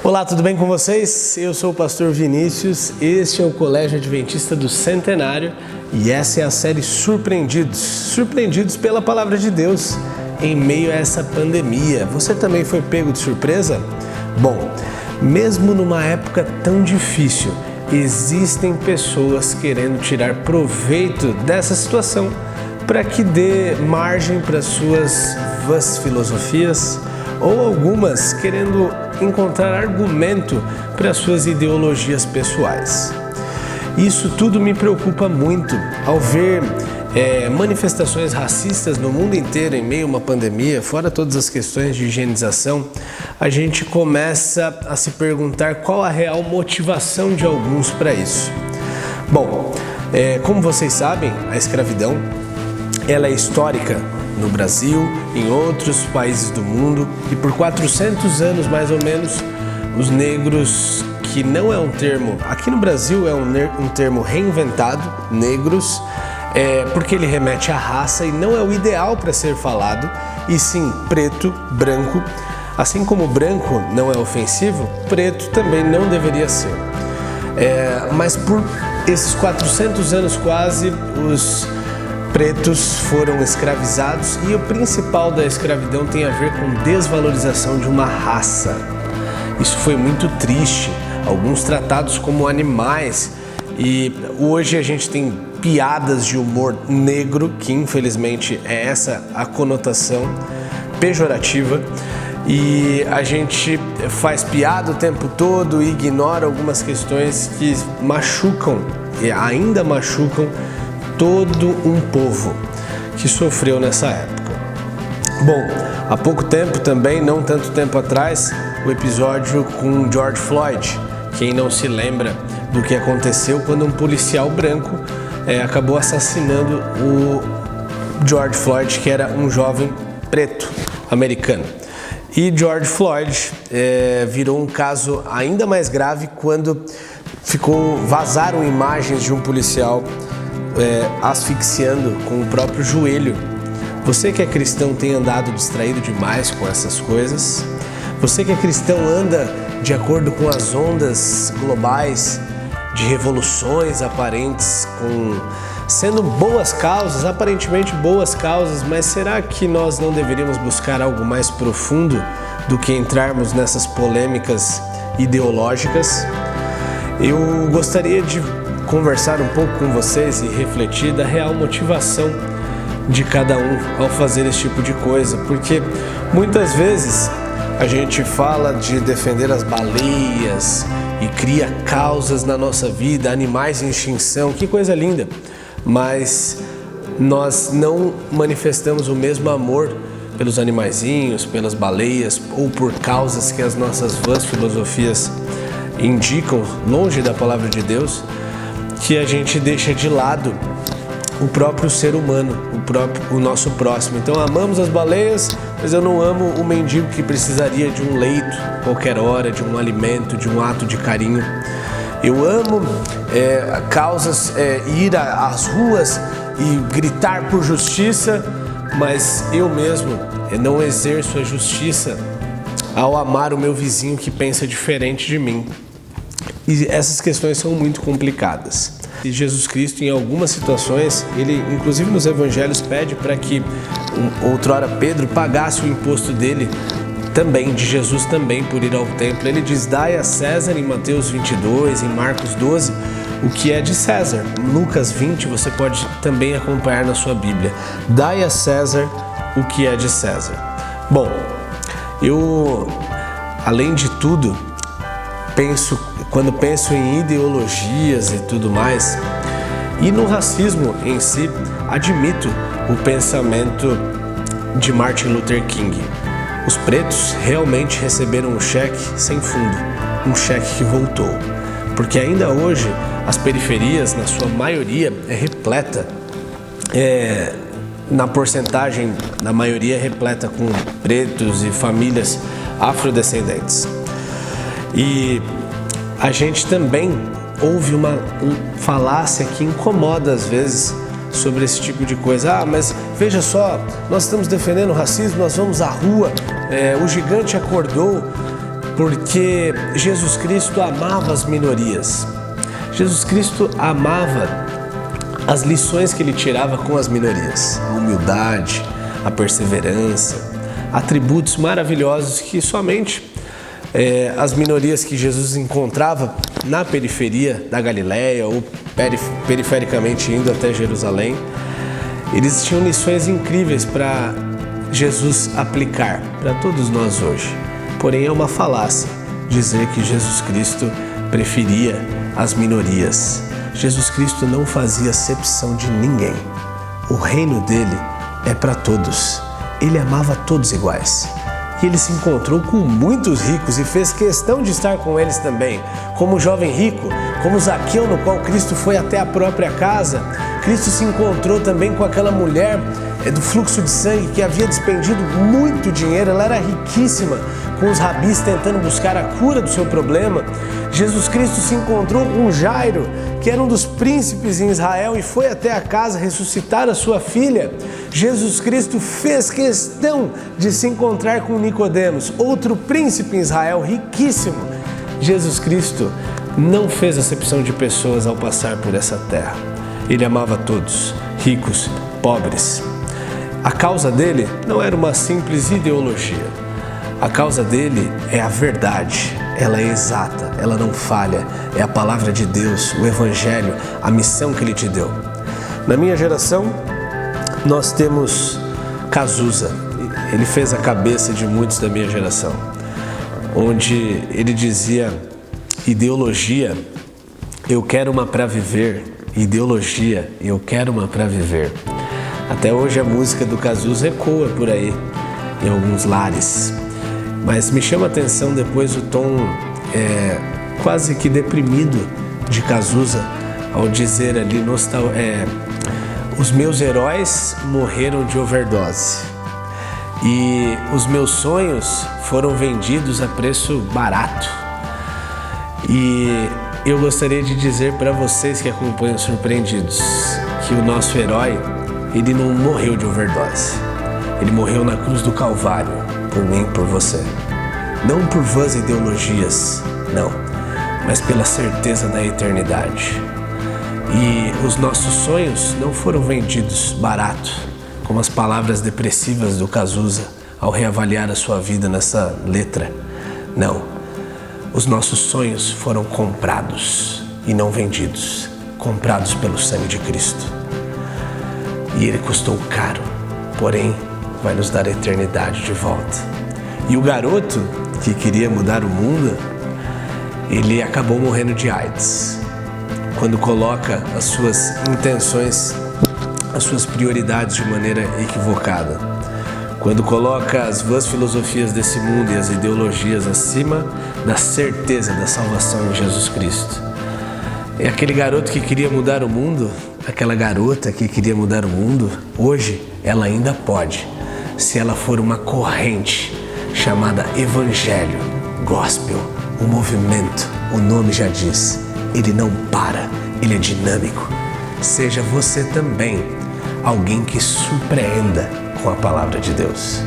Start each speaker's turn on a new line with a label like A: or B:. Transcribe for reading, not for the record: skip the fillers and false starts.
A: Olá, tudo bem com vocês? Eu sou o pastor Vinícius, este é o Colégio Adventista do Centenário e essa é a série Surpreendidos pela Palavra de Deus em meio a essa pandemia. Você também foi pego de surpresa? Bom, mesmo numa época tão difícil, existem pessoas querendo tirar proveito dessa situação para que dê margem para suas vãs filosofias ou algumas querendo encontrar argumento para suas ideologias pessoais. Isso tudo me preocupa muito ao ver manifestações racistas no mundo inteiro em meio a uma pandemia, fora todas as questões de higienização. A gente começa a se perguntar qual a real motivação de alguns para isso. Bom, como vocês sabem, a escravidão ela é histórica no Brasil, em outros países do mundo, e por 400 anos mais ou menos, os negros, que não é um termo, aqui no Brasil é um termo reinventado, negros, porque ele remete à raça e não é o ideal para ser falado, e sim preto, branco. Assim como branco não é ofensivo, preto também não deveria ser. Mas por esses 400 anos quase, os pretos foram escravizados e o principal da escravidão tem a ver com desvalorização de uma raça. Isso foi muito triste, alguns tratados como animais, e hoje a gente tem piadas de humor negro, que infelizmente é essa a conotação pejorativa, e a gente faz piada o tempo todo e ignora algumas questões que machucam e ainda machucam todo um povo que sofreu nessa época. Bom, há pouco tempo também, não tanto tempo atrás, o episódio com George Floyd. Quem não se lembra do que aconteceu quando um policial branco acabou assassinando o George Floyd, que era um jovem preto americano. E George Floyd virou um caso ainda mais grave quando vazaram imagens de um policial asfixiando com o próprio joelho. Você que é cristão tem andado distraído demais com essas coisas? Você que é cristão anda de acordo com as ondas globais de revoluções aparentes, sendo boas causas, aparentemente boas causas, mas será que nós não deveríamos buscar algo mais profundo do que entrarmos nessas polêmicas ideológicas? Eu gostaria de conversar um pouco com vocês e refletir da real motivação de cada um ao fazer esse tipo de coisa, porque muitas vezes a gente fala de defender as baleias e cria causas na nossa vida, animais em extinção, que coisa linda, mas nós não manifestamos o mesmo amor pelos animaizinhos, pelas baleias ou por causas que as nossas vãs filosofias indicam, longe da palavra de Deus, que a gente deixa de lado o próprio ser humano, o nosso próximo. Então amamos as baleias, mas eu não amo o mendigo que precisaria de um leito qualquer hora, de um alimento, de um ato de carinho. Eu amo causas, ir às ruas e gritar por justiça, mas eu mesmo não exerço a justiça ao amar o meu vizinho que pensa diferente de mim. E essas questões são muito complicadas. E Jesus Cristo, em algumas situações, ele inclusive nos evangelhos pede para que outrora Pedro pagasse o imposto dele também, de Jesus também, por ir ao templo. Ele diz: dai a César, em Mateus 22, em Marcos 12, o que é de César. Lucas 20 você pode também acompanhar na sua Bíblia. Dai a César o que é de César. Bom, eu, além de tudo, quando penso em ideologias e tudo mais, e no racismo em si, admito o pensamento de Martin Luther King. Os pretos realmente receberam um cheque sem fundo, um cheque que voltou, porque ainda hoje as periferias, na sua maioria, repleta, na porcentagem, na maioria repleta com pretos e famílias afrodescendentes. E a gente também ouve uma falácia que incomoda às vezes sobre esse tipo de coisa. Mas veja só, nós estamos defendendo o racismo, nós vamos à rua, o gigante acordou. porque Jesus Cristo amava as minorias. Jesus Cristo amava as lições que ele tirava com as minorias, a humildade, a perseverança, atributos maravilhosos que somente as minorias que Jesus encontrava na periferia da Galileia ou perifericamente indo até Jerusalém, eles tinham lições incríveis para Jesus aplicar para todos nós hoje. Porém, é uma falácia dizer que Jesus Cristo preferia as minorias. Jesus Cristo não fazia acepção de ninguém. O reino dele é para todos. Ele amava todos iguais. E ele se encontrou com muitos ricos e fez questão de estar com eles também. Como o jovem rico, como Zaqueu, no qual Cristo foi até a própria casa. Cristo se encontrou também com aquela mulher do fluxo de sangue que havia despendido muito dinheiro. Ela era riquíssima, com os rabis tentando buscar a cura do seu problema. Jesus Cristo se encontrou com Jairo, que era um dos príncipes em Israel, e foi até a casa ressuscitar a sua filha. Jesus Cristo fez questão de se encontrar com Nicodemos, outro príncipe em Israel, riquíssimo. Jesus Cristo não fez acepção de pessoas ao passar por essa terra. Ele amava todos, ricos, pobres. A causa dele não era uma simples ideologia. A causa dele é a verdade. Ela é exata, ela não falha. É a palavra de Deus, o Evangelho, a missão que ele te deu. Na minha geração, nós temos Cazuza. Ele fez a cabeça de muitos da minha geração, onde ele dizia: ideologia, eu quero uma para viver. Ideologia, eu quero uma para viver. Até hoje a música do Cazuza ecoa por aí, em alguns lares. Mas me chama a atenção depois o tom quase que deprimido de Cazuza, ao dizer ali, os meus heróis morreram de overdose e os meus sonhos foram vendidos a preço barato. E eu gostaria de dizer para vocês que acompanham Surpreendidos que o nosso herói, ele não morreu de overdose. Ele morreu na cruz do Calvário, por mim e por você. Não por vãs ideologias, não, mas pela certeza da eternidade. E os nossos sonhos não foram vendidos barato, como as palavras depressivas do Cazuza ao reavaliar a sua vida nessa letra. Não. Os nossos sonhos foram comprados e não vendidos, comprados pelo sangue de Cristo. E ele custou caro, porém vai nos dar a eternidade de volta. E o garoto que queria mudar o mundo, ele acabou morrendo de AIDS. Quando coloca as suas intenções, as suas prioridades de maneira equivocada. Quando coloca as vãs filosofias desse mundo e as ideologias acima da certeza da salvação em Jesus Cristo. E aquele garoto que queria mudar o mundo, aquela garota que queria mudar o mundo, hoje ela ainda pode, se ela for uma corrente chamada Evangelho, Gospel, o movimento, o nome já diz, ele não para, ele é dinâmico. Seja você também alguém que surpreenda com a palavra de Deus.